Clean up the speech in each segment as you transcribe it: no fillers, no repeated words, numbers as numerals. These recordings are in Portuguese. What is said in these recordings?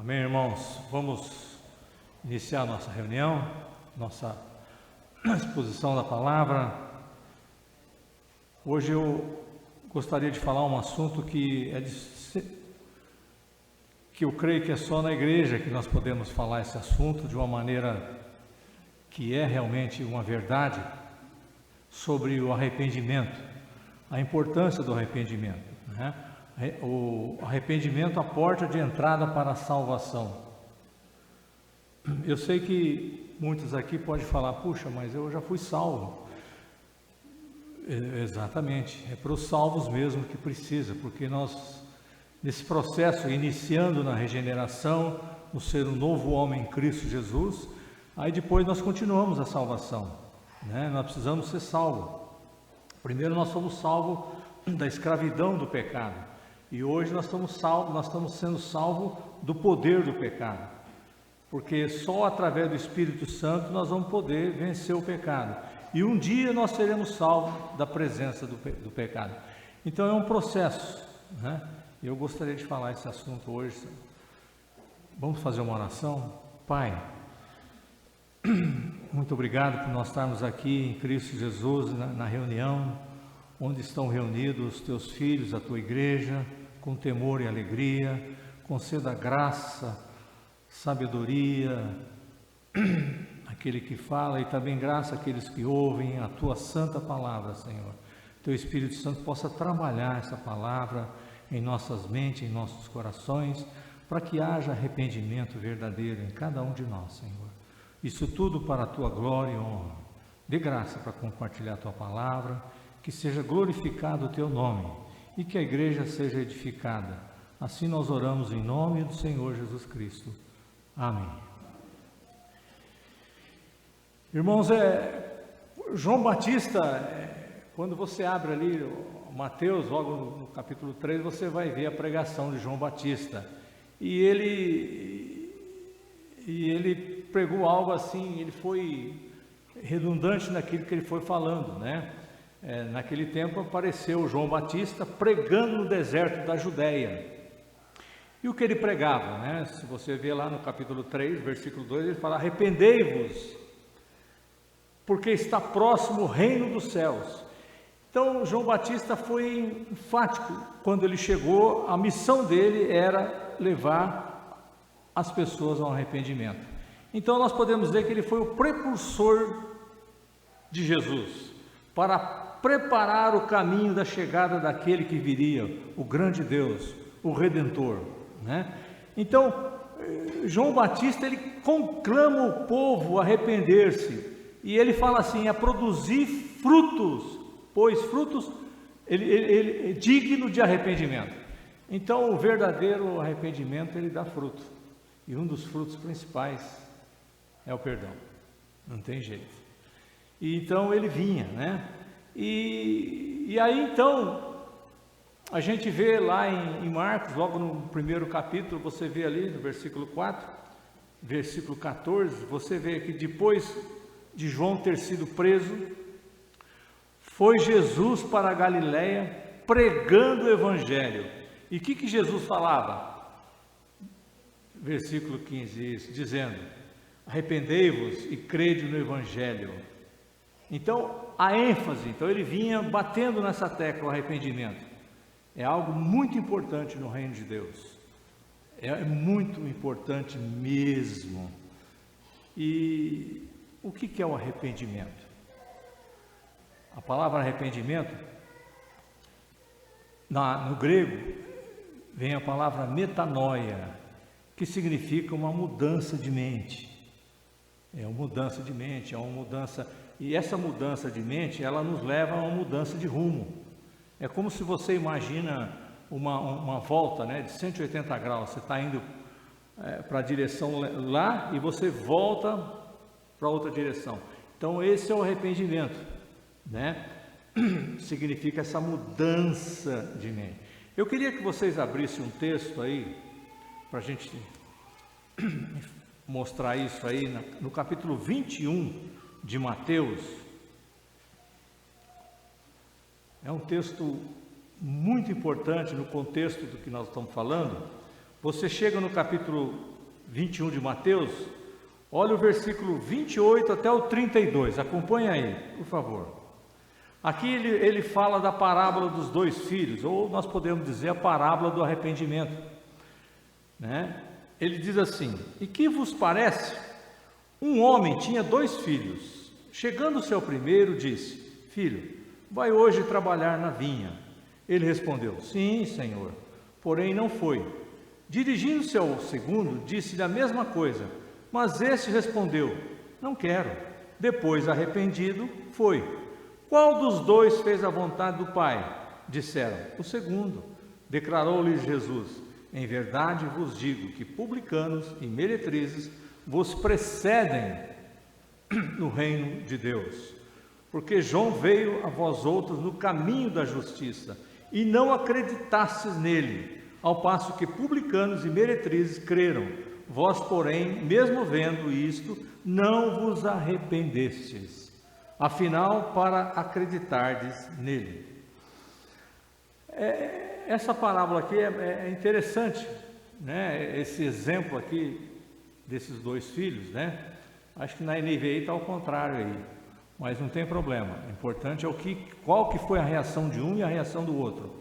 Amém, irmãos? Vamos iniciar nossa reunião, nossa exposição da palavra. Hoje eu gostaria de falar um assunto que eu creio que é só na igreja que nós podemos falar esse assunto de uma maneira que é realmente uma verdade sobre o arrependimento, a importância do arrependimento, né? O arrependimento, a porta de entrada para a salvação. Eu sei que muitos aqui podem falar, puxa, mas eu já fui salvo. Exatamente, é para os salvos mesmo que precisa, porque nós, nesse processo, iniciando na regeneração, no ser um novo homem em Cristo Jesus, aí depois nós continuamos a salvação, né? Nós precisamos ser salvos. Primeiro nós somos salvos da escravidão do pecado. E hoje nós estamos sendo salvos do poder do pecado, porque só através do Espírito Santo nós vamos poder vencer o pecado. E um dia nós seremos salvos da presença do pecado. Então é um processo, né? Eu gostaria de falar esse assunto hoje. Vamos fazer uma oração? Pai, muito obrigado por nós estarmos aqui em Cristo Jesus, na reunião, onde estão reunidos os teus filhos, a tua igreja, com temor e alegria. Conceda graça, sabedoria àquele que fala e também graça àqueles que ouvem a tua santa palavra, Senhor. Teu Espírito Santo possa trabalhar essa palavra em nossas mentes, em nossos corações, para que haja arrependimento verdadeiro em cada um de nós, Senhor. Isso tudo para a tua glória e honra. Dê graça para compartilhar a tua palavra, que seja glorificado o teu nome e que a igreja seja edificada. Assim nós oramos em nome do Senhor Jesus Cristo. Amém. Irmãos, João Batista, quando você abre ali Mateus, logo no capítulo 3, você vai ver a pregação de João Batista. E ele pregou algo assim, ele foi redundante naquilo que ele foi falando, né? Naquele tempo apareceu João Batista pregando no deserto da Judéia. E o que ele pregava, né? Se você vê lá no capítulo 3, versículo 2, ele fala: arrependei-vos, porque está próximo o reino dos céus. Então João Batista foi enfático quando ele chegou. A missão dele era levar as pessoas ao arrependimento. Então nós podemos dizer que ele foi o precursor de Jesus, para preparar o caminho da chegada daquele que viria, o grande Deus, o Redentor, né? Então, João Batista, ele conclama o povo a arrepender-se, e ele fala assim, a produzir frutos, pois frutos, ele é digno de arrependimento. Então, o verdadeiro arrependimento, ele dá fruto, e um dos frutos principais é o perdão, não tem jeito. E então ele vinha, né? E aí então, a gente vê lá em Marcos, logo no primeiro capítulo, você vê ali no versículo 4, versículo 14, você vê que depois de João ter sido preso, foi Jesus para a Galiléia pregando o Evangelho. E o que Jesus falava? Versículo 15, isso, dizendo: arrependei-vos e crede no Evangelho. Então, a ênfase, então ele vinha batendo nessa tecla, o arrependimento. É algo muito importante no reino de Deus. É muito importante mesmo. E o que é o arrependimento? A palavra arrependimento, no grego, vem a palavra metanoia, que significa uma mudança de mente. É uma mudança de mente, é uma mudança... E essa mudança de mente, ela nos leva a uma mudança de rumo. É como se você imagina uma volta, né, de 180 graus. Você está indo para a direção lá e você volta para outra direção. Então esse é o arrependimento, né? Significa essa mudança de mente. Eu queria que vocês abrissem um texto aí, para a gente mostrar isso aí, no capítulo 21 de Mateus. É um texto muito importante no contexto do que nós estamos falando, você chega no capítulo 21 de Mateus, olha o versículo 28 até o 32, acompanha aí, por favor. Aqui ele fala da parábola dos dois filhos, ou nós podemos dizer a parábola do arrependimento, né? Ele diz assim: e que vos parece? Um homem tinha 2 filhos. Chegando o seu primeiro, disse: filho, vai hoje trabalhar na vinha. Ele respondeu: sim, senhor, porém não foi. Dirigindo-se ao segundo, disse-lhe a mesma coisa, mas este respondeu: não quero. Depois, arrependido, foi. Qual dos 2 fez a vontade do pai? Disseram: o segundo. Declarou-lhe Jesus: em verdade vos digo que publicanos e meretrizes vos precedem no reino de Deus. Porque João veio a vós outros no caminho da justiça, e não acreditastes nele, ao passo que publicanos e meretrizes creram. Vós, porém, mesmo vendo isto, não vos arrependestes, afinal, para acreditardes nele. Essa parábola aqui é interessante, né? Esse exemplo aqui desses 2 filhos, né? Acho que na NVI está ao contrário aí, mas não tem problema. O importante é qual que foi a reação de um e a reação do outro.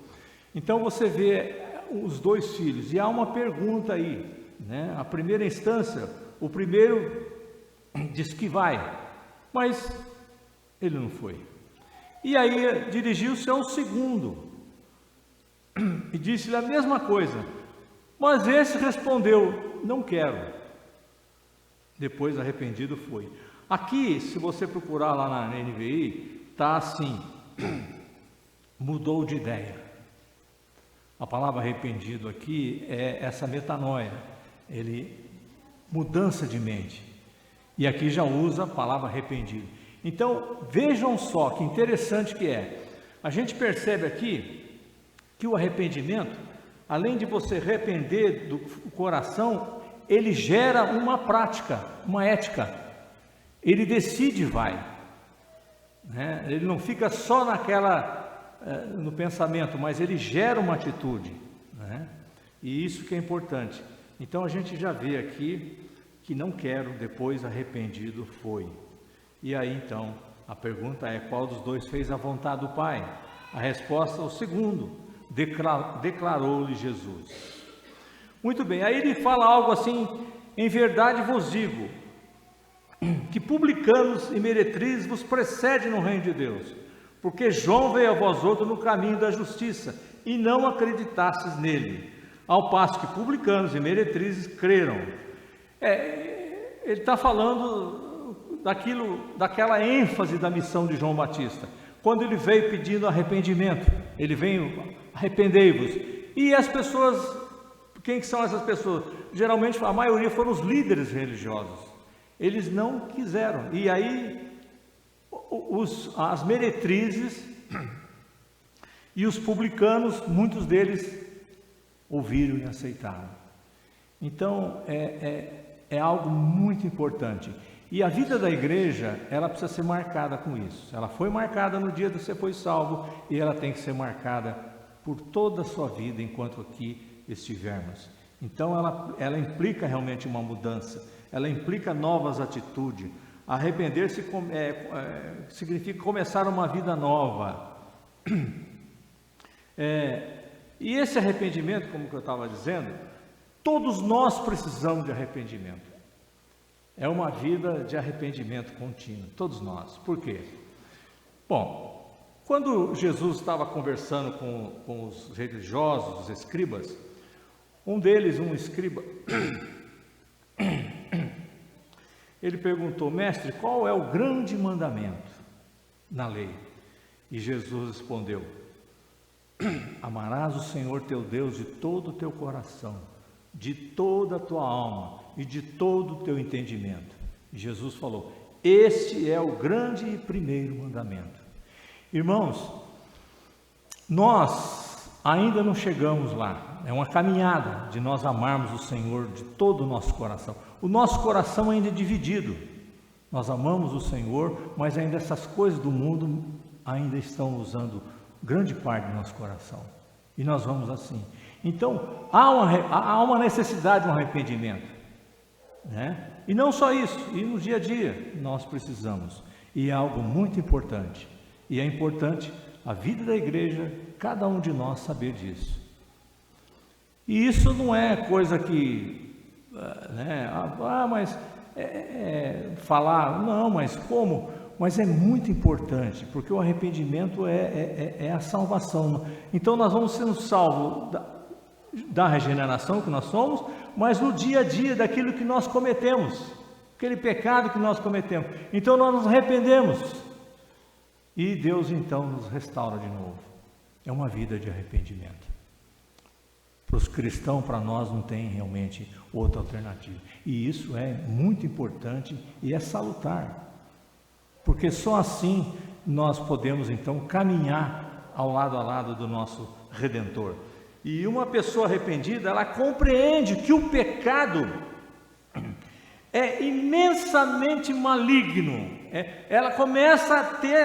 Então você vê os 2 filhos e há uma pergunta aí, né? A primeira instância, o primeiro diz que vai, mas ele não foi. E aí dirigiu-se ao segundo e disse-lhe a mesma coisa, mas esse respondeu: não quero. Depois, arrependido, foi. Aqui, se você procurar lá na NVI, está assim: mudou de ideia. A palavra arrependido aqui é essa metanoia, mudança de mente. E aqui já usa a palavra arrependido. Então, vejam só que interessante que é. A gente percebe aqui que o arrependimento, além de você arrepender do coração, ele gera uma prática, uma ética. Ele decide e vai, né? Ele não fica só no pensamento, mas ele gera uma atitude, né? E isso que é importante. Então a gente já vê aqui que não quero, depois arrependido foi. E aí então a pergunta é: qual dos 2 fez a vontade do Pai? A resposta: o segundo. Declarou-lhe Jesus. Muito bem, aí ele fala algo assim: em verdade vos digo que publicanos e meretrizes vos precedem no reino de Deus, porque João veio a vós outros no caminho da justiça, e não acreditastes nele, ao passo que publicanos e meretrizes creram. Ele está falando daquela ênfase da missão de João Batista, quando ele veio pedindo arrependimento. Ele veio: arrependei-vos. E as pessoas, quem são essas pessoas? Geralmente a maioria foram os líderes religiosos. Eles não quiseram. E aí as meretrizes e os publicanos, muitos deles ouviram e aceitaram. Então é algo muito importante. E a vida da igreja, ela precisa ser marcada com isso. Ela foi marcada no dia que você foi salvo, e ela tem que ser marcada por toda a sua vida enquanto aqui estivermos. Então ela implica realmente uma mudança, ela implica novas atitudes. Arrepender-se significa começar uma vida nova. E esse arrependimento, como eu estava dizendo, todos nós precisamos de arrependimento. É uma vida de arrependimento contínuo, todos nós. Por quê? Bom, quando Jesus estava conversando com os religiosos, os escribas, um deles, um escriba, ele perguntou: mestre, qual é o grande mandamento na lei? E Jesus respondeu: amarás o Senhor teu Deus de todo o teu coração, de toda a tua alma e de todo o teu entendimento. E Jesus falou: este é o grande e primeiro mandamento. Irmãos, nós ainda não chegamos lá. É uma caminhada de nós amarmos o Senhor de todo o nosso coração. O nosso coração ainda é dividido. Nós amamos o Senhor, mas ainda essas coisas do mundo ainda estão usando grande parte do nosso coração. E nós vamos assim. Então, há uma necessidade de um arrependimento, né? E não só isso, e no dia a dia nós precisamos, e é algo muito importante, e é importante a vida da igreja, cada um de nós saber disso. E isso não é coisa que, né, mas falar, não, mas como? Mas é muito importante, porque o arrependimento é a salvação. Então nós vamos sendo salvos da regeneração que nós somos, mas no dia a dia daquilo que nós cometemos, aquele pecado que nós cometemos. Então nós nos arrependemos e Deus então nos restaura de novo. É uma vida de arrependimento. Para os cristãos, para nós não tem realmente outra alternativa. E isso é muito importante e é salutar, porque só assim nós podemos então caminhar ao lado do nosso Redentor. E uma pessoa arrependida, ela compreende que o pecado é imensamente maligno. Ela começa a ter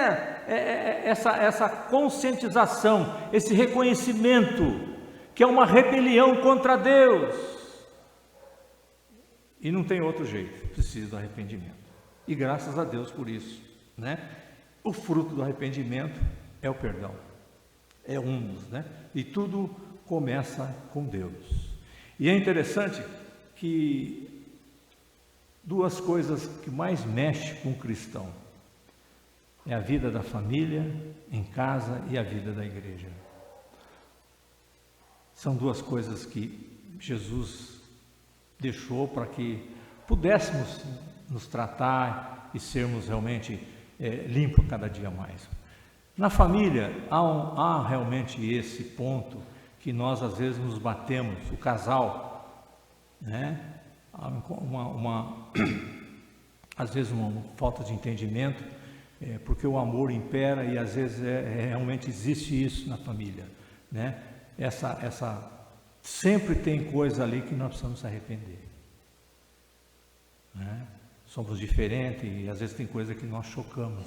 essa conscientização, esse reconhecimento que é uma rebelião contra Deus. E não tem outro jeito, precisa do arrependimento. E graças a Deus por isso, né? O fruto do arrependimento é o perdão. É uns, né? E tudo começa com Deus. E é interessante que duas coisas que mais mexem com o cristão é a vida da família, em casa, e a vida da igreja. São duas coisas que Jesus deixou para que pudéssemos nos tratar e sermos realmente limpos cada dia mais. Na família há realmente esse ponto que nós às vezes nos batemos, o casal, né? Às vezes uma falta de entendimento, porque o amor impera e às vezes realmente existe isso na família, né? Sempre tem coisa ali que nós precisamos se arrepender, né? Somos diferentes e às vezes tem coisa que nós chocamos,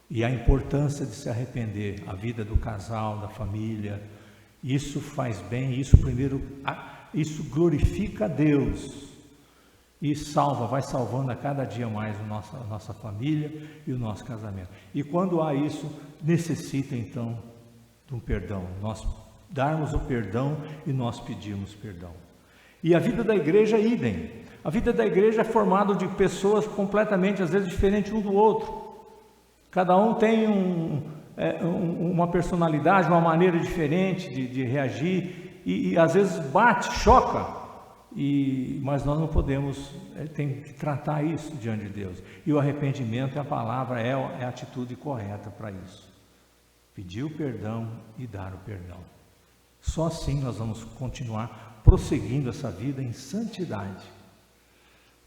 e a importância de se arrepender, a vida do casal, da família, isso faz bem, isso glorifica a Deus e vai salvando a cada dia mais a nossa família e o nosso casamento. E quando há isso, necessita então de um perdão, nós darmos o perdão e nós pedirmos perdão. E a vida da igreja é idem. A vida da igreja é formada de pessoas completamente, às vezes, diferentes um do outro. Cada um tem uma personalidade, uma maneira diferente de reagir, e às vezes bate, choca, mas nós não podemos, tem que tratar isso diante de Deus. E o arrependimento, a palavra, é a atitude correta para isso. Pedir o perdão e dar o perdão. Só assim nós vamos continuar prosseguindo essa vida em santidade.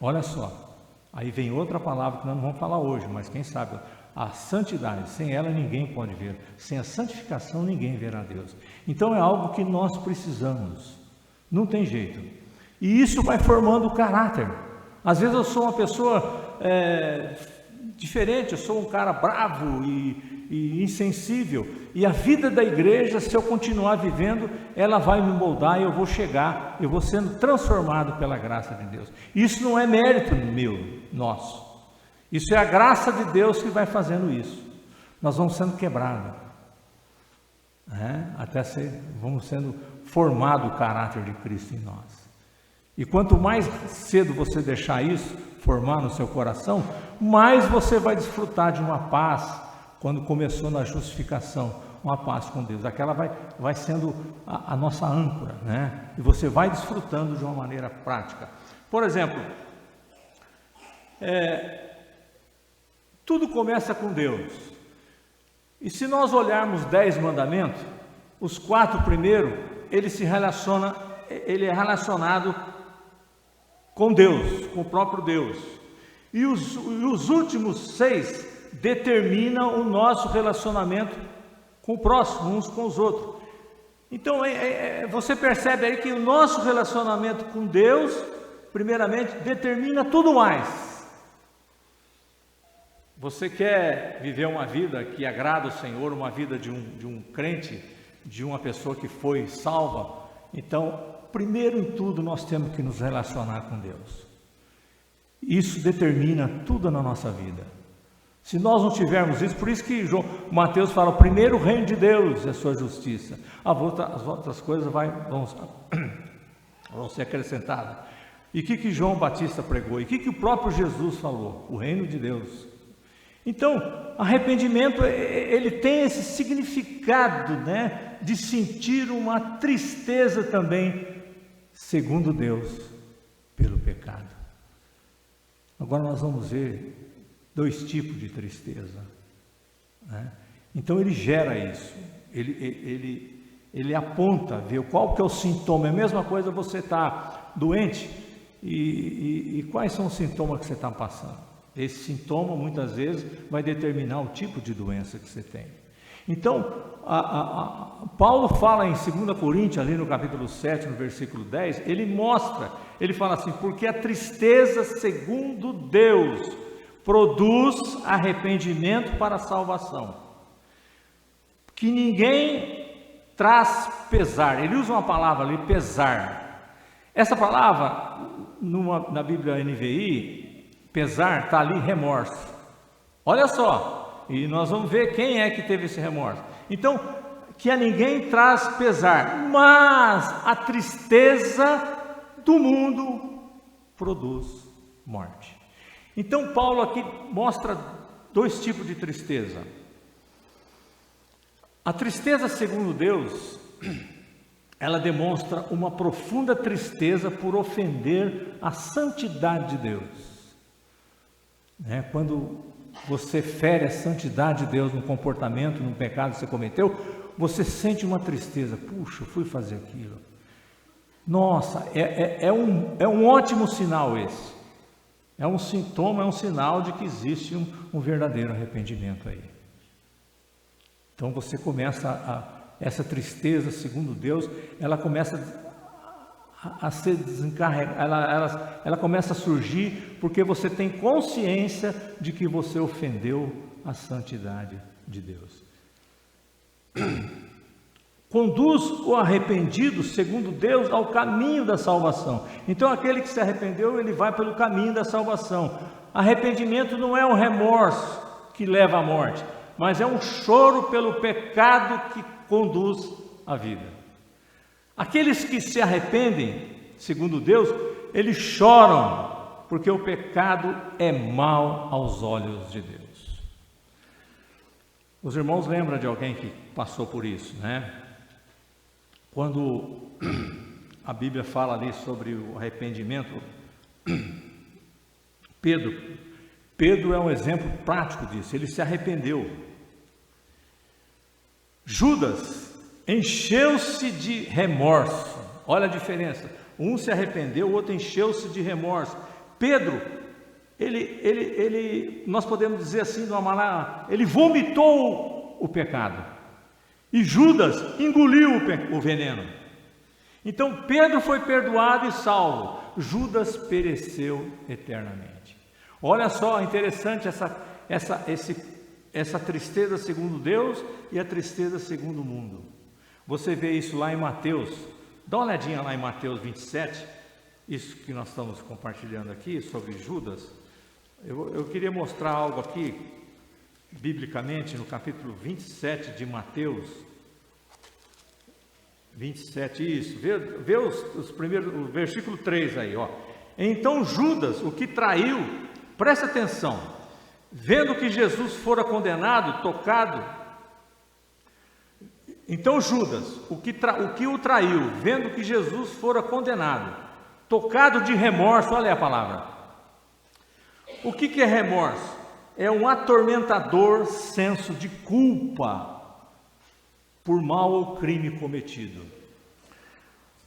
Olha só, aí vem outra palavra que nós não vamos falar hoje, mas quem sabe, a santidade, sem ela ninguém pode ver, sem a santificação ninguém verá Deus. Então é algo que nós precisamos, não tem jeito. E isso vai formando o caráter. Às vezes eu sou uma pessoa diferente, eu sou um cara bravo e insensível, e a vida da igreja, se eu continuar vivendo, ela vai me moldar e eu vou sendo transformado pela graça de Deus. Isso não é mérito nosso, isso é a graça de Deus que vai fazendo isso. Nós vamos sendo quebrados, né? Vamos sendo formado o caráter de Cristo em nós. E quanto mais cedo você deixar isso formar no seu coração, mais você vai desfrutar de uma paz. Quando começou na justificação, uma paz com Deus, aquela vai sendo a nossa âncora, né? E você vai desfrutando de uma maneira prática. Por exemplo, tudo começa com Deus. E se nós olharmos 10 mandamentos, os 4 primeiros, ele é relacionado com Deus, com o próprio Deus. E os últimos 6 determinam o nosso relacionamento com o próximo, uns com os outros. Então, você percebe aí que o nosso relacionamento com Deus, primeiramente, determina tudo mais. Você quer viver uma vida que agrada o Senhor, uma vida de um crente, de uma pessoa que foi salva, então, primeiro em tudo, nós temos que nos relacionar com Deus. Isso determina tudo na nossa vida. Se nós não tivermos isso, por isso que Mateus fala, primeiro o reino de Deus e a sua justiça, as outras coisas vão ser acrescentadas. E o que João Batista pregou? E o que o próprio Jesus falou? O reino de Deus. Então, arrependimento, ele tem esse significado, né, de sentir uma tristeza também, segundo Deus, pelo pecado. Agora nós vamos ver 2 tipos de tristeza, né? Então ele gera isso, ele aponta, vê qual que é o sintoma. É a mesma coisa você está doente e quais são os sintomas que você está passando. Esse sintoma muitas vezes vai determinar o tipo de doença que você tem. Então, Paulo fala em 2 Coríntios, ali no capítulo 7, no versículo 10, ele fala assim, porque a tristeza segundo Deus produz arrependimento para a salvação, que ninguém traz pesar. Ele usa uma palavra ali, pesar. Essa palavra, na Bíblia NVI, pesar, está ali remorso. Olha só, e nós vamos ver quem é que teve esse remorso. Então, que a ninguém traz pesar, mas a tristeza do mundo produz morte. Então Paulo aqui mostra 2 tipos de tristeza. A tristeza segundo Deus, ela demonstra uma profunda tristeza por ofender a santidade de Deus, né? Quando você fere a santidade de Deus no comportamento, no pecado que você cometeu, você sente uma tristeza. Puxa, eu fui fazer aquilo. Nossa, é um ótimo sinal esse. É um sintoma, é um sinal de que existe um verdadeiro arrependimento aí. Então você começa essa tristeza, segundo Deus, ela começa a ser desencarregada, ela começa a surgir porque você tem consciência de que você ofendeu a santidade de Deus. Conduz o arrependido, segundo Deus, ao caminho da salvação. Então aquele que se arrependeu, ele vai pelo caminho da salvação. Arrependimento não é um remorso que leva à morte, mas é um choro pelo pecado que conduz à vida. Aqueles que se arrependem, segundo Deus, eles choram, porque o pecado é mau aos olhos de Deus. Os irmãos lembram de alguém que passou por isso, né? Quando a Bíblia fala ali sobre o arrependimento, Pedro é um exemplo prático disso. Ele se arrependeu. Judas encheu-se de remorso. Olha a diferença. Um se arrependeu, o outro encheu-se de remorso. Pedro, nós podemos dizer assim, de uma maneira, ele vomitou o pecado. E Judas engoliu o veneno. Então Pedro foi perdoado e salvo. Judas pereceu eternamente. Olha só, interessante essa tristeza segundo Deus e a tristeza segundo o mundo. Você vê isso lá em Mateus. Dá uma olhadinha lá em Mateus 27. Isso que nós estamos compartilhando aqui sobre Judas. Eu queria mostrar algo aqui, biblicamente, no capítulo 27 de Mateus. 27, isso. Vê os primeiros, o versículo 3 aí, ó. Então Judas, o que traiu, presta atenção, vendo que Jesus fora condenado, tocado. Então Judas, o que o traiu, vendo que Jesus fora condenado, tocado de remorso, olha a palavra. O que é remorso? É um atormentador senso de culpa por mal ou crime cometido.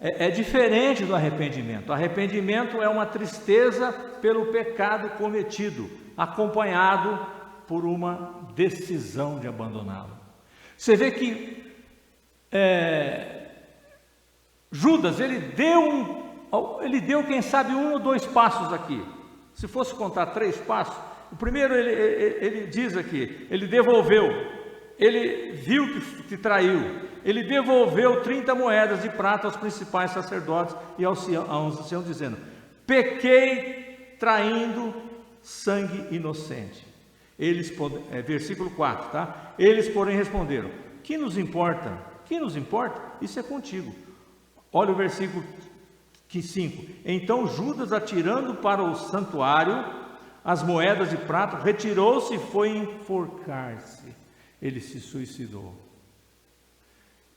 É diferente do arrependimento. O arrependimento é uma tristeza pelo pecado cometido, acompanhado por uma decisão de abandoná-lo. Você vê que Judas, ele deu, quem sabe, 1 ou 2 passos aqui. Se fosse contar 3 passos, o primeiro ele diz aqui, ele devolveu, ele viu que traiu, ele devolveu 30 moedas de prata aos principais sacerdotes e aos anciãos, dizendo: pequei traindo sangue inocente. Eles, versículo 4, tá? Eles, porém, responderam: que nos importa? Que nos importa? Isso é contigo. Olha o versículo 5. Então Judas, atirando para o santuário as moedas de prata, retirou-se e foi enforcar-se. Ele se suicidou.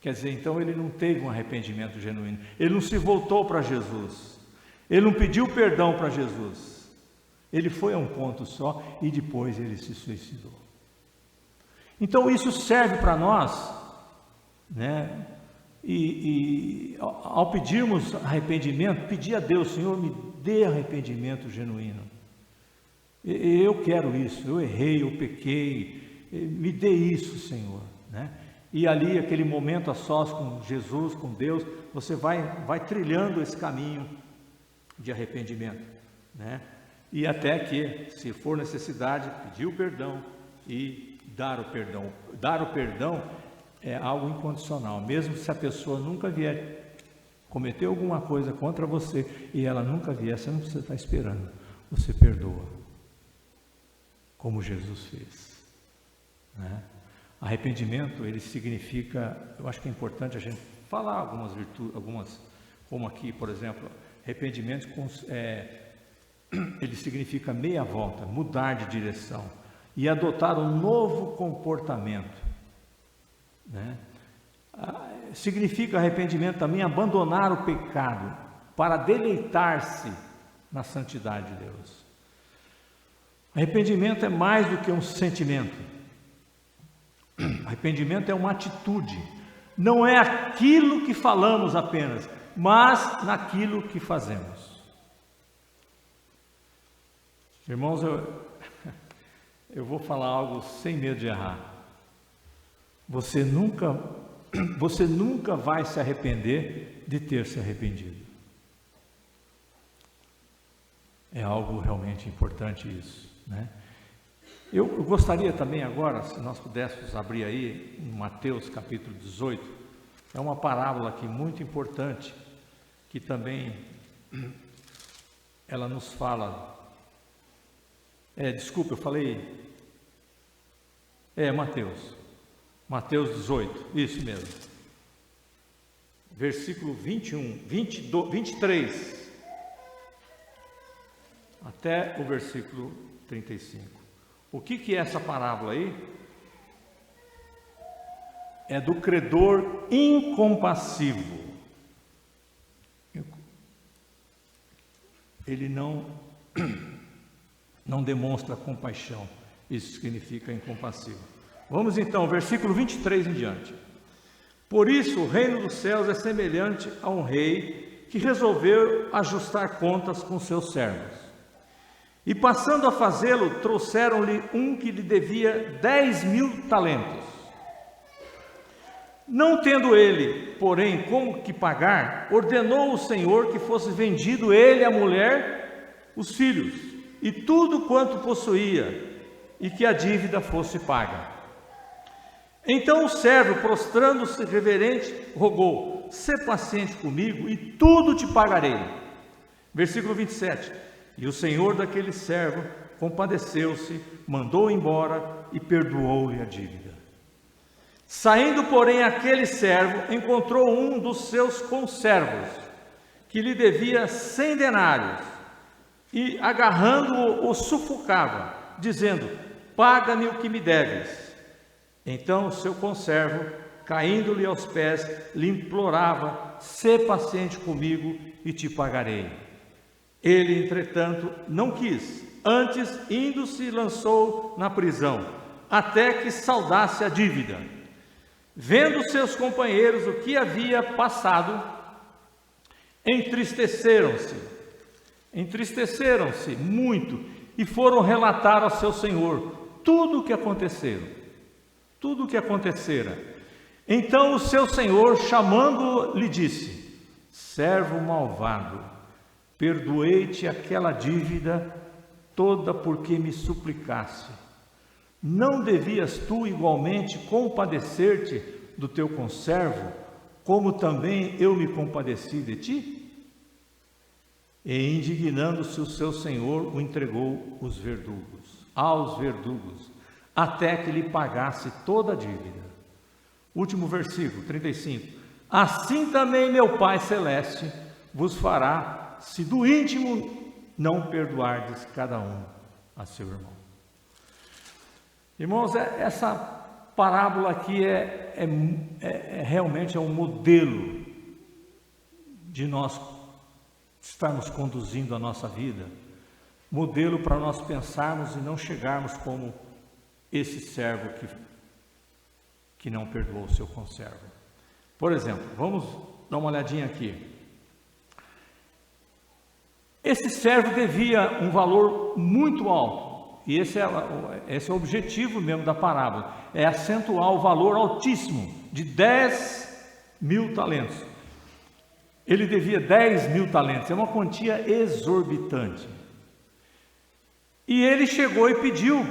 Quer dizer, então ele não teve um arrependimento genuíno. Ele não se voltou para Jesus. Ele não pediu perdão para Jesus. Ele foi a um ponto só e depois ele se suicidou. Então isso serve para nós, né? E ao pedirmos arrependimento, pedir a Deus: Senhor, me dê arrependimento genuíno. Eu quero isso, eu errei, eu pequei, me dê isso, Senhor, né? E ali, aquele momento a sós com Jesus, com Deus, você vai trilhando esse caminho de arrependimento, né? E até que, se for necessidade, pedir o perdão e dar o perdão. Dar o perdão é algo incondicional, mesmo se a pessoa nunca vier cometer alguma coisa contra você e ela nunca vier, você não precisa estar esperando, você perdoa, como Jesus fez, né? Arrependimento, ele significa, eu acho que é importante a gente falar algumas virtudes, como aqui, por exemplo, arrependimento ele significa meia volta, mudar de direção e adotar um novo comportamento, né? Significa arrependimento também abandonar o pecado para deleitar-se na santidade de Deus. Arrependimento é mais do que um sentimento. Arrependimento é uma atitude. Não é aquilo que falamos apenas, mas naquilo que fazemos. Irmãos, eu vou falar algo sem medo de errar. Você nunca vai se arrepender de ter se arrependido. É algo realmente importante isso, né? Eu gostaria também agora, se nós pudéssemos abrir aí em Mateus capítulo 18, é uma parábola aqui muito importante, que também ela nos fala, desculpa, eu falei, Mateus 18, isso mesmo, versículo 21, 22, 23, até o versículo 35. O que é essa parábola aí? É do credor incompassivo. Ele não demonstra compaixão. Isso significa incompassivo. Vamos então, versículo 23 em diante. Por isso, o reino dos céus é semelhante a um rei que resolveu ajustar contas com seus servos. E passando a fazê-lo, trouxeram-lhe um que lhe devia 10.000 talentos. Não tendo ele, porém, como que pagar, ordenou o Senhor que fosse vendido ele, a mulher, os filhos, e tudo quanto possuía, e que a dívida fosse paga. Então o servo, prostrando-se reverente, rogou: sê paciente comigo, e tudo te pagarei. Versículo 27. E o senhor daquele servo compadeceu-se, mandou embora e perdoou-lhe a dívida. Saindo, porém, aquele servo encontrou um dos seus conservos, que lhe devia 100 denários, e agarrando-o, o sufocava, dizendo: paga-me o que me deves. Então o seu conservo, caindo-lhe aos pés, lhe implorava: sê paciente comigo e te pagarei. Ele, entretanto, não quis, antes, indo-se, lançou na prisão, até que saldasse a dívida. Vendo seus companheiros o que havia passado, entristeceram-se muito e foram relatar ao seu senhor tudo o que acontecera. Então o seu senhor, chamando-o, lhe disse: servo malvado, perdoei-te aquela dívida toda porque me suplicaste. Não devias tu igualmente compadecer-te do teu conservo, como também eu me compadeci de ti? E indignando-se o seu senhor, o entregou aos verdugos, até que lhe pagasse toda a dívida. Último versículo, 35. Assim também meu Pai Celeste vos fará, se do íntimo não perdoardes cada um a seu irmão. Irmãos, essa parábola aqui realmente um modelo de nós estarmos conduzindo a nossa vida, modelo para nós pensarmos e não chegarmos como esse servo que não perdoou o seu conservo. Por exemplo, vamos dar uma olhadinha aqui. Esse servo devia um valor muito alto, e esse é o objetivo mesmo da parábola, é acentuar o valor altíssimo de 10.000 talentos. Ele devia 10.000 talentos, é uma quantia exorbitante. E ele chegou e pediu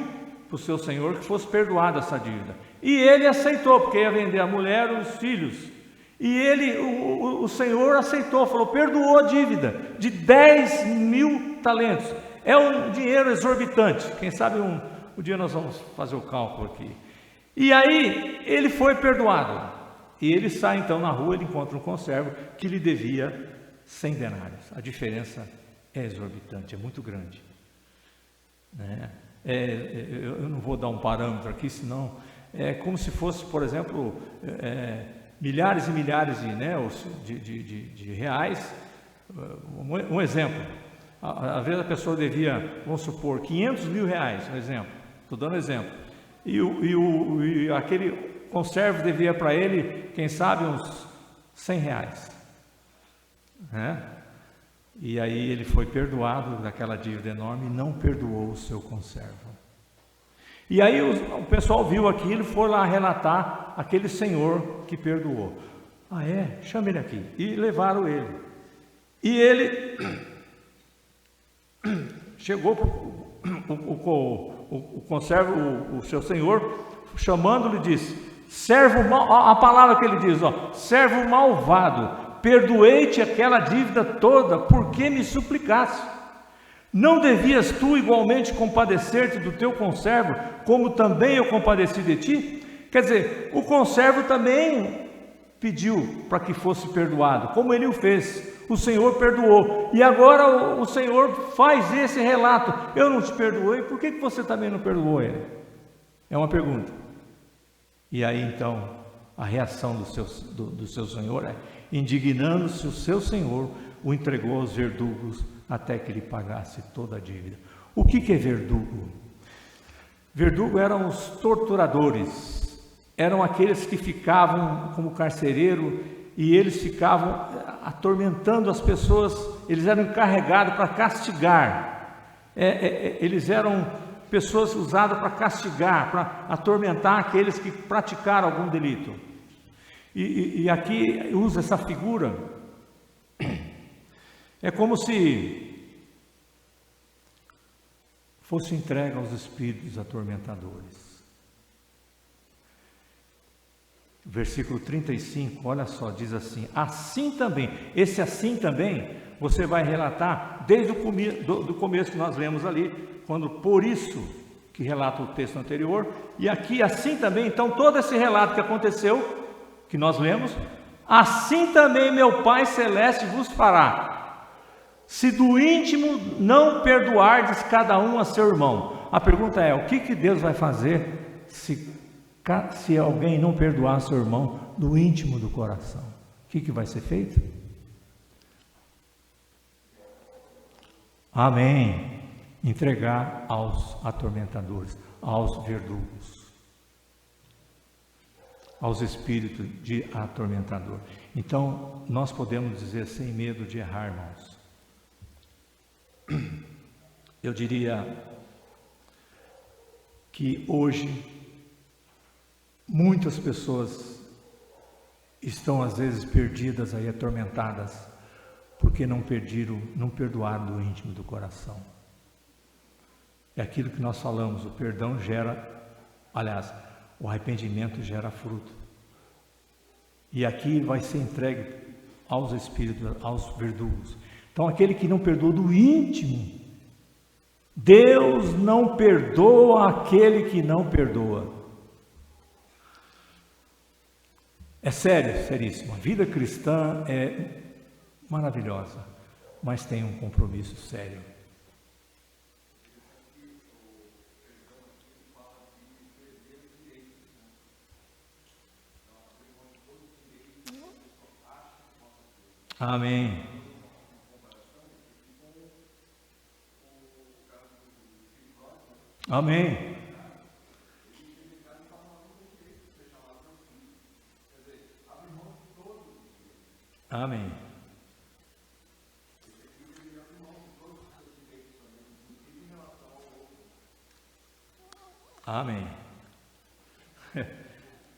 para o seu senhor que fosse perdoada essa dívida. E ele aceitou, porque ia vender a mulher e os filhos. E o senhor aceitou, falou, perdoou a dívida de 10.000 talentos. É um dinheiro exorbitante. Quem sabe um dia nós vamos fazer o cálculo aqui. E aí ele foi perdoado. E ele sai então na rua, ele encontra um conservo que lhe devia 100 denários. A diferença é exorbitante, é muito grande. Eu não vou dar um parâmetro aqui, senão é como se fosse, por exemplo, milhares e milhares de reais. Um exemplo, às vezes a pessoa devia, vamos supor, 500.000 reais, um exemplo, estou dando um exemplo, e aquele conservo devia para ele, quem sabe, uns 100 reais, né? E aí ele foi perdoado daquela dívida enorme e não perdoou o seu conservo. E aí o pessoal viu aquilo e foi lá relatar aquele senhor que perdoou. Chama ele aqui. E levaram ele. E ele chegou, o conservo, o seu senhor, chamando-lhe, disse, servo mal, a palavra que ele diz, servo malvado, perdoei-te aquela dívida toda, porque me suplicaste. Não devias tu igualmente compadecer-te do teu conservo, como também eu compadeci de ti? Quer dizer, o conservo também pediu para que fosse perdoado, como ele o fez. O Senhor perdoou. E agora o Senhor faz esse relato. Eu não te perdoei, por que você também não perdoou ele? É uma pergunta. E aí então, a reação do seu Senhor é, indignando-se o seu Senhor, o entregou aos verdugos, até que lhe pagasse toda a dívida. O que é verdugo? Verdugo eram os torturadores, eram aqueles que ficavam como carcereiro e eles ficavam atormentando as pessoas, eles eram encarregados para castigar, eles eram pessoas usadas para castigar, para atormentar aqueles que praticaram algum delito. E aqui usa essa figura, é como se fosse entregue aos espíritos atormentadores. Versículo 35, olha só, diz assim, assim também, esse assim também, você vai relatar desde o começo que nós lemos ali, quando por isso que relata o texto anterior, e aqui assim também, então todo esse relato que aconteceu, que nós lemos, assim também meu Pai Celeste vos fará, se do íntimo não perdoardes cada um a seu irmão. A pergunta é, o que Deus vai fazer se alguém não perdoar seu irmão do íntimo do coração? O que vai ser feito? Amém. Entregar aos atormentadores, aos verdugos, aos espíritos de atormentador. Então, nós podemos dizer sem medo de errar, irmãos. Eu diria que hoje muitas pessoas estão às vezes perdidas aí, atormentadas, porque não perdoaram do íntimo do coração. É aquilo que nós falamos, o perdão gera, aliás, o arrependimento gera fruto. e aqui vai ser entregue aos espíritos, aos verdugos. Então, aquele que não perdoa do íntimo, Deus não perdoa aquele que não perdoa. É sério, seríssimo. A vida cristã é maravilhosa, mas tem um compromisso sério. Amém. Amém. Amém. Amém.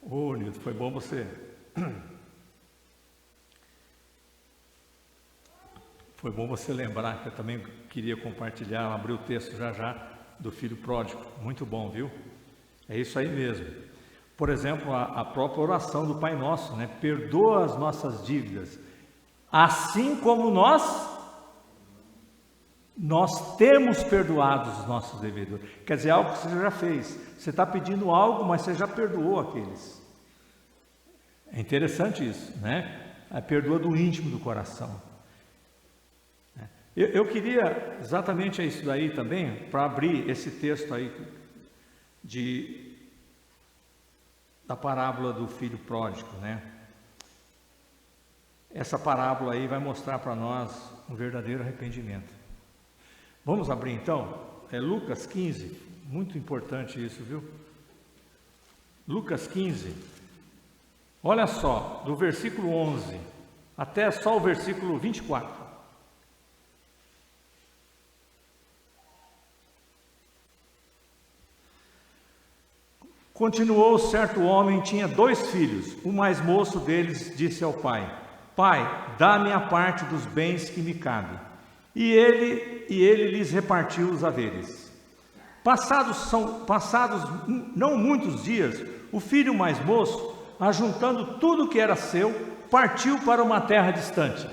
Ô, Nilton, foi bom você. Foi bom você lembrar que eu também queria compartilhar, abrir o texto já do filho pródigo. Muito bom, viu? É isso aí mesmo. Por exemplo, a própria oração do Pai Nosso, né? Perdoa as nossas dívidas, assim como nós temos perdoado os nossos devedores. Quer dizer, algo que você já fez. Você está pedindo algo, mas você já perdoou aqueles. É interessante isso, né? Perdoa do íntimo do coração. Eu queria exatamente isso daí também, para abrir esse texto aí da parábola do filho pródigo, né? Essa parábola aí vai mostrar para nós um verdadeiro arrependimento. Vamos abrir então? É Lucas 15, muito importante isso, viu? Lucas 15, olha só, do versículo 11 até só o versículo 24. Continuou: certo homem tinha 2 filhos. O mais moço deles disse ao pai: Pai, dá-me a parte dos bens que me cabe. E ele lhes repartiu os haveres. Passados não muitos dias, o filho mais moço, ajuntando tudo que era seu, partiu para uma terra distante.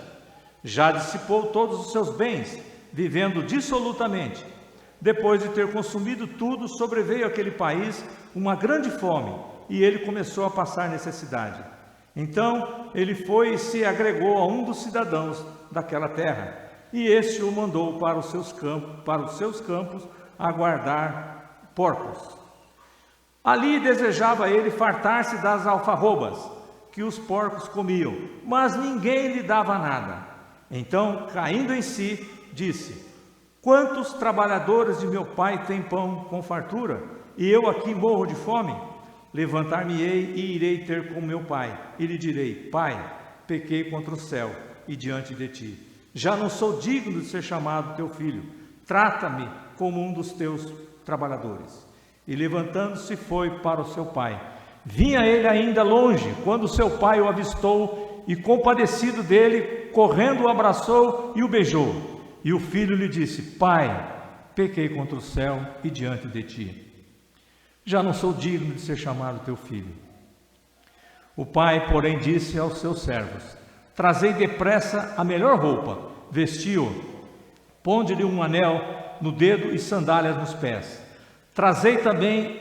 Já dissipou todos os seus bens, vivendo dissolutamente. Depois de ter consumido tudo, sobreveio àquele país uma grande fome, e ele começou a passar necessidade. Então ele foi e se agregou a um dos cidadãos daquela terra, e este o mandou para os seus campos a guardar porcos. Ali desejava ele fartar-se das alfarrobas que os porcos comiam, mas ninguém lhe dava nada. Então, caindo em si, disse: Quantos trabalhadores de meu pai têm pão com fartura, e eu aqui morro de fome? Levantar-me-ei e irei ter com meu pai, e lhe direi: Pai, pequei contra o céu e diante de ti. Já não sou digno de ser chamado teu filho. Trata-me como um dos teus trabalhadores. E levantando-se foi para o seu pai. Vinha ele ainda longe, quando seu pai o avistou, e compadecido dele, correndo o abraçou e o beijou. E o filho lhe disse: Pai, pequei contra o céu e diante de ti. Já não sou digno de ser chamado teu filho. O pai, porém, disse aos seus servos: Trazei depressa a melhor roupa, vestiu-o, ponde-lhe um anel no dedo e sandálias nos pés. Trazei também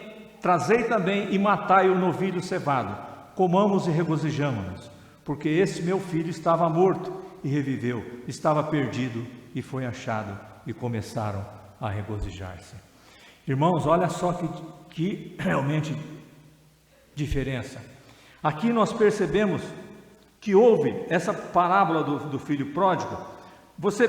e matai o novilho cevado, comamos e regozijamo-nos, porque esse meu filho estava morto e reviveu, estava perdido e foi achado, e começaram a regozijar-se. Irmãos, olha só que realmente diferença. Aqui nós percebemos que houve essa parábola do filho pródigo. Você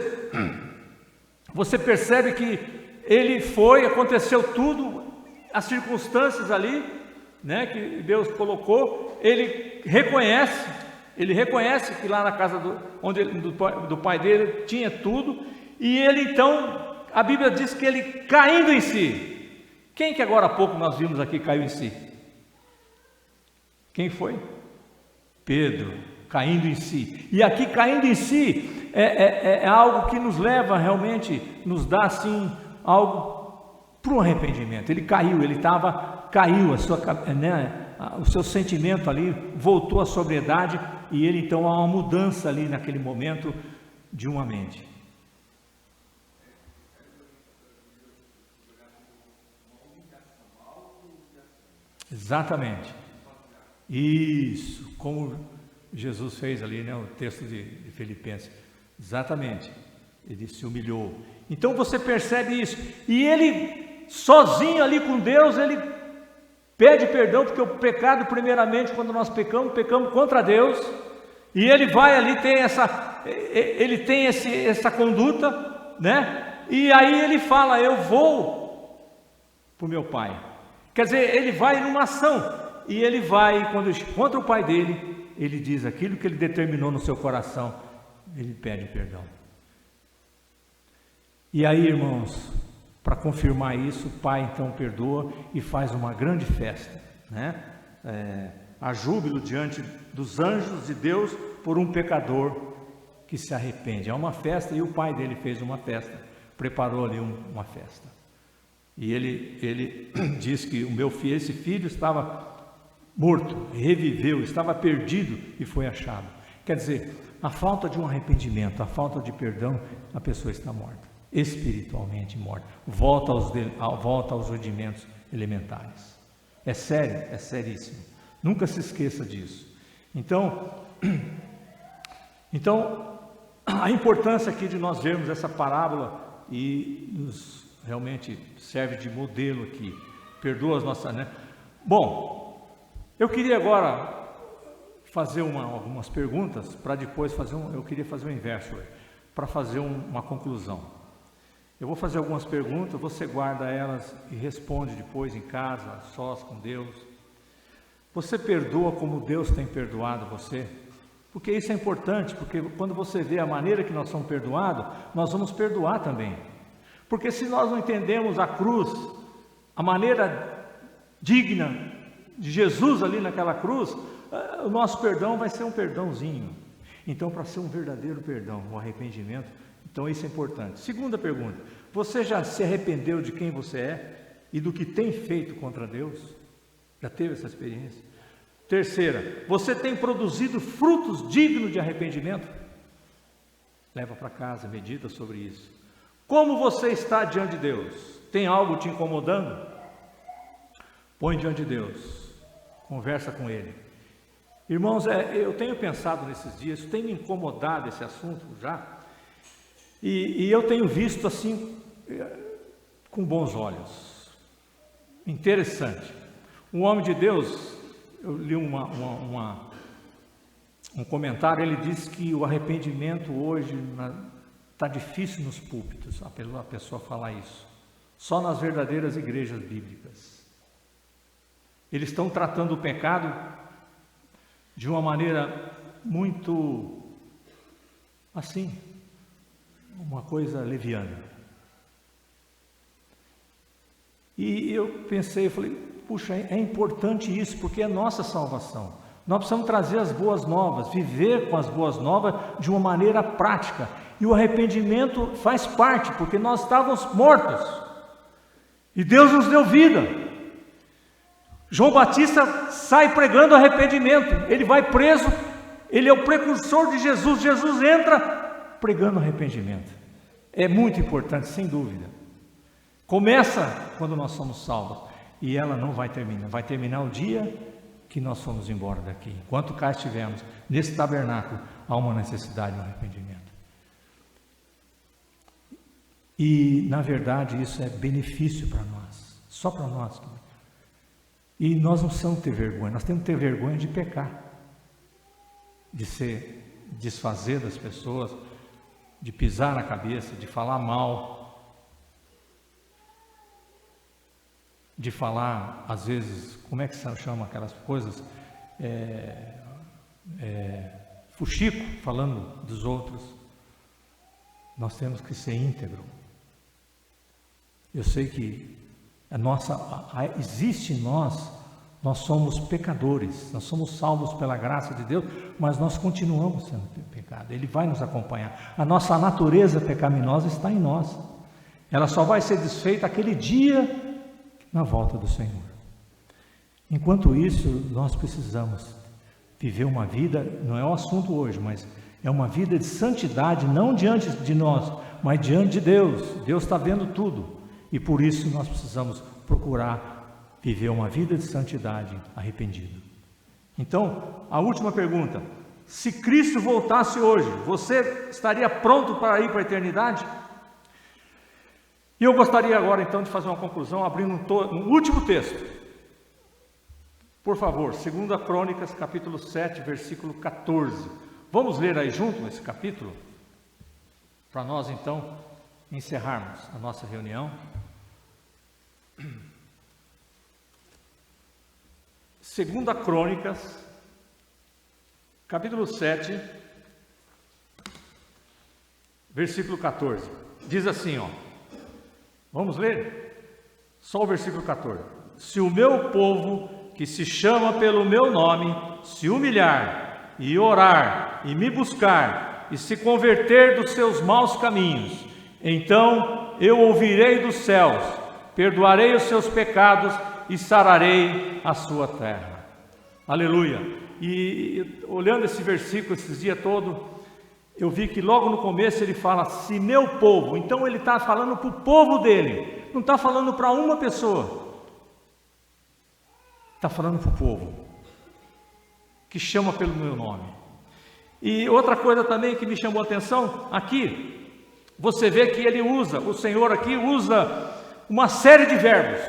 percebe que ele aconteceu tudo, as circunstâncias ali, né, que Deus colocou. Ele reconhece que lá na casa do pai dele tinha tudo, e ele então, a Bíblia diz que ele caindo em si. Quem que agora há pouco nós vimos aqui caiu em si? Quem foi? Pedro, caindo em si. E aqui caindo em si é algo que nos leva realmente, nos dá assim algo para o arrependimento. Ele caiu, caiu o seu sentimento ali voltou à sobriedade, e ele então há uma mudança ali naquele momento de uma mente. Exatamente. Isso, como Jesus fez ali, né, o texto de Filipenses. Exatamente. Ele se humilhou. Então você percebe isso. E ele, sozinho ali com Deus, ele pede perdão, porque o pecado, primeiramente, quando nós pecamos contra Deus. E ele vai ali, tem essa conduta, né? E aí ele fala: eu vou para o meu pai. Quer dizer, ele vai numa ação. E ele vai, quando contra o pai dele, ele diz aquilo que ele determinou no seu coração, ele pede perdão. E aí, irmãos, para confirmar isso, o pai então perdoa e faz uma grande festa, né? Há júbilo diante dos anjos de Deus por um pecador que se arrepende. É uma festa, e o pai dele fez uma festa, preparou ali uma festa. E ele diz que esse filho estava morto, reviveu, estava perdido e foi achado. Quer dizer, a falta de um arrependimento, a falta de perdão, a pessoa está morta, espiritualmente morta, volta aos rudimentos elementares. É sério, é seríssimo. Nunca se esqueça disso. Então, a importância aqui de nós vermos essa parábola e nos realmente serve de modelo aqui. Perdoa as nossas, né? Bom, eu queria agora fazer algumas perguntas para depois eu queria fazer o inverso, para fazer uma conclusão. Eu vou fazer algumas perguntas, você guarda elas e responde depois em casa, sós com Deus. Você perdoa como Deus tem perdoado você? Porque isso é importante, porque quando você vê a maneira que nós somos perdoados, nós vamos perdoar também. Porque se nós não entendemos a cruz, a maneira digna de Jesus ali naquela cruz, o nosso perdão vai ser um perdãozinho. Então, para ser um verdadeiro perdão, um arrependimento, então isso é importante. Segunda pergunta: você já se arrependeu de quem você é e do que tem feito contra Deus? Já teve essa experiência? Terceira: você tem produzido frutos dignos de arrependimento? Leva para casa, medita sobre isso. Como você está diante de Deus? Tem algo te incomodando? Põe diante de Deus, conversa com Ele. Irmãos, eu tenho pensado nesses dias, tem me incomodado esse assunto já, e eu tenho visto assim, com bons olhos. Interessante. Um homem de Deus, eu li um comentário, ele disse que o arrependimento hoje está difícil nos púlpitos, a pessoa falar isso. Só nas verdadeiras igrejas bíblicas. Eles estão tratando o pecado de uma maneira muito, assim, uma coisa leviana. E eu falei, puxa, é importante isso, porque é nossa salvação. Nós precisamos trazer as boas novas, viver com as boas novas de uma maneira prática. E o arrependimento faz parte, porque nós estávamos mortos. E Deus nos deu vida. João Batista sai pregando arrependimento. Ele vai preso, ele é o precursor de Jesus. Jesus entra pregando arrependimento. É muito importante, sem dúvida. Começa quando nós somos salvos. E ela não vai terminar. Vai terminar o dia que nós fomos embora daqui. Enquanto cá estivermos, nesse tabernáculo, há uma necessidade de um arrependimento. E, na verdade, isso é benefício para nós. Só para nós. E nós não precisamos ter vergonha. Nós temos que ter vergonha de pecar. De se desfazer das pessoas, de pisar na cabeça, de falar mal, de falar, às vezes, como é que se chama aquelas coisas? Fuxico, falando dos outros. Nós temos que ser íntegro. Eu sei que existe em nós somos pecadores, nós somos salvos pela graça de Deus, mas nós continuamos sendo pecado, Ele vai nos acompanhar. A nossa natureza pecaminosa está em nós, ela só vai ser desfeita aquele dia na volta do Senhor. Enquanto isso, nós precisamos viver uma vida, não é o assunto hoje, mas é uma vida de santidade, não diante de nós, mas diante de Deus. Deus está vendo tudo e por isso nós precisamos procurar viver uma vida de santidade arrependido. Então, a última pergunta: se Cristo voltasse hoje, você estaria pronto para ir para a eternidade? E eu gostaria agora então de fazer uma conclusão, abrindo um último texto. Por favor, 2 Crônicas, capítulo 7, versículo 14. Vamos ler aí junto esse capítulo? Para nós então encerrarmos a nossa reunião. 2 Crônicas, capítulo 7, versículo 14. Diz assim, ó. Vamos ler? Só o versículo 14. Se o meu povo, que se chama pelo meu nome, se humilhar e orar e me buscar e se converter dos seus maus caminhos, então eu ouvirei dos céus, perdoarei os seus pecados e sararei a sua terra. Aleluia! E olhando esse versículo esses dias todos, eu vi que logo no começo ele fala, se meu povo, então ele está falando para o povo dele, não está falando para uma pessoa. Está falando para o povo, que chama pelo meu nome. E outra coisa também que me chamou a atenção, aqui, você vê que ele usa, o Senhor aqui usa uma série de verbos.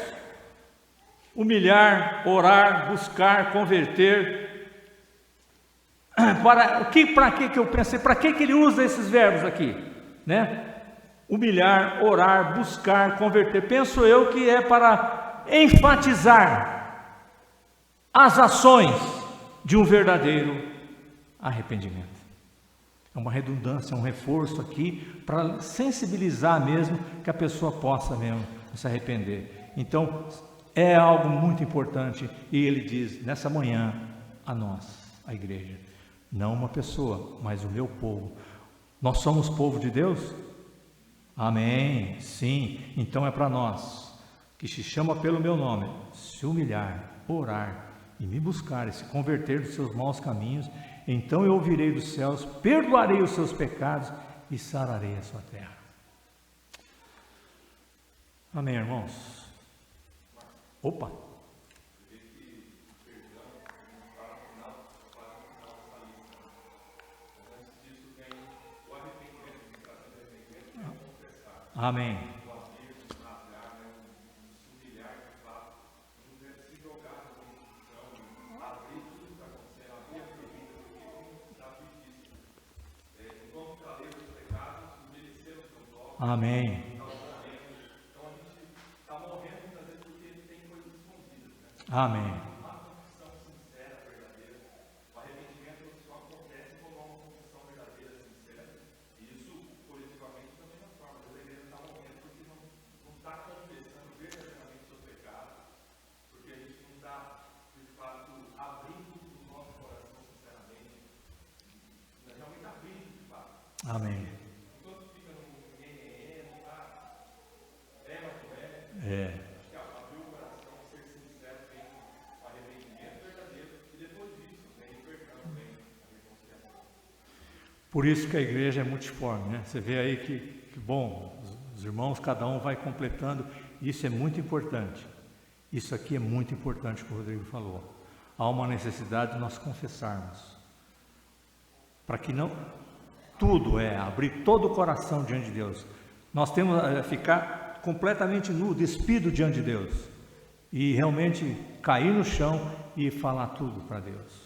Humilhar, orar, buscar, converter. Para que eu pensei, para que ele usa esses verbos aqui? Né? Humilhar, orar, buscar, converter. Penso eu que é para enfatizar as ações de um verdadeiro arrependimento. É uma redundância, um reforço aqui para sensibilizar mesmo que a pessoa possa mesmo se arrepender. Então, é algo muito importante e ele diz nessa manhã a nós, a igreja, não uma pessoa, mas o meu povo. Nós somos povo de Deus? Amém, sim, então é para nós, que se chama pelo meu nome, se humilhar, orar, e me buscar, e se converter dos seus maus caminhos, então eu ouvirei dos céus, perdoarei os seus pecados e sararei a sua terra. Amém, irmãos? Opa! Amém. Amém. Amém. Amém. É. Por isso que a igreja é multiforme, né? Você vê aí que bom, os irmãos, cada um vai completando, isso é muito importante. Isso aqui é muito importante que o Rodrigo falou. Há uma necessidade de nós confessarmos, para que não, tudo é abrir todo o coração diante de Deus. Nós temos que ficar completamente nu, despido diante de Deus, e realmente cair no chão e falar tudo para Deus.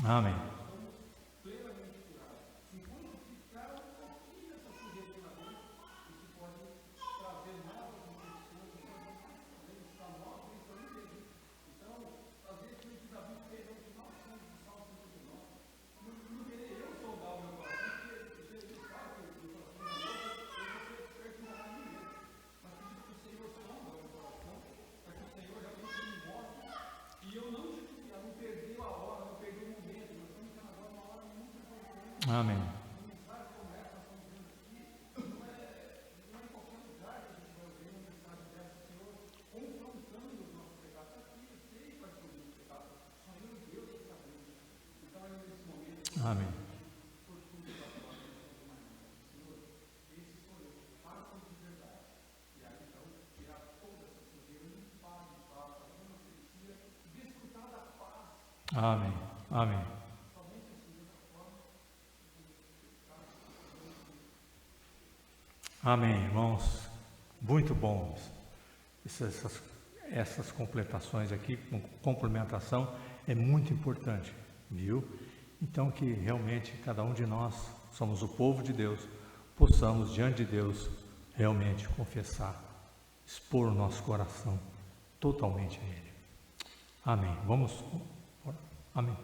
Amém. Amém. Amém. Amém. Amém. Amém, irmãos. Muito bons. Essas completações aqui, complementação, é muito importante, viu? Então que realmente cada um de nós, somos o povo de Deus, possamos diante de Deus realmente confessar, expor o nosso coração totalmente a Ele. Amém. Vamos orar. Amém.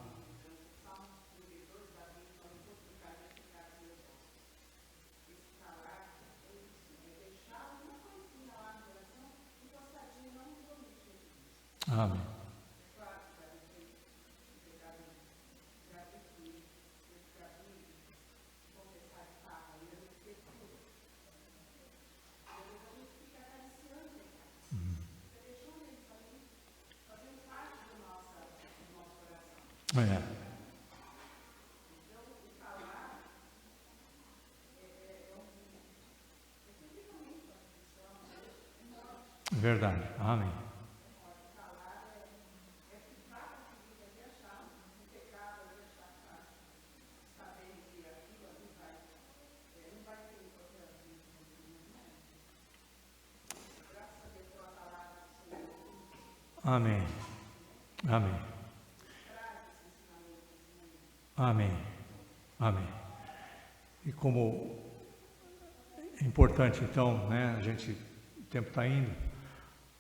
Amém. É. Verdade. Amém. Amém. Amém. Amém. Amém. E como é importante então, né, o tempo está indo,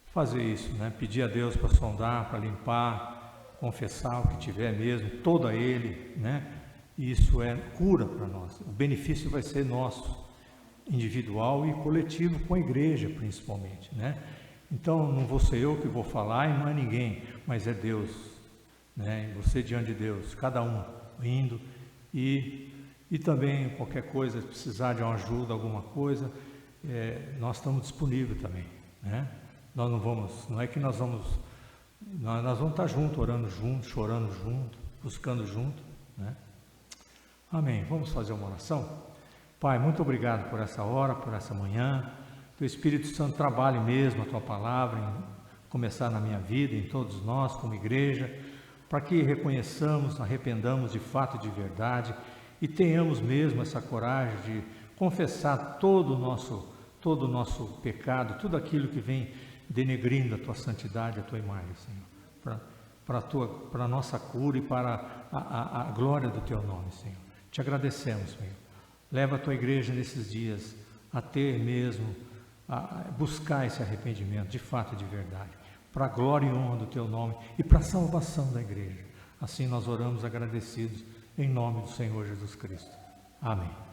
fazer isso, né, pedir a Deus para sondar, para limpar, confessar o que tiver mesmo, todo a Ele, né, isso é cura para nós, o benefício vai ser nosso, individual e coletivo com a igreja principalmente, né. Então não vou ser eu que vou falar e não é ninguém, mas é Deus, né, e você diante de Deus, cada um indo e também qualquer coisa, se precisar de uma ajuda, alguma coisa, nós estamos disponíveis também, né? Nós não é que nós vamos estar juntos, orando juntos, chorando juntos, buscando juntos, né? Amém. Vamos fazer uma oração? Pai, muito obrigado por essa hora, por essa manhã. Que o Espírito Santo trabalhe mesmo a Tua palavra, começar na minha vida, em todos nós, como igreja, para que reconheçamos, arrependamos de fato e de verdade e tenhamos mesmo essa coragem de confessar todo o nosso pecado, tudo aquilo que vem denegrindo a Tua santidade, a Tua imagem, Senhor, para a nossa cura e para a glória do Teu nome, Senhor. Te agradecemos, Senhor. Leva a Tua igreja nesses dias a ter mesmo, a buscar esse arrependimento de fato e de verdade, para a glória e honra do Teu nome e para a salvação da igreja. Assim nós oramos agradecidos em nome do Senhor Jesus Cristo. Amém.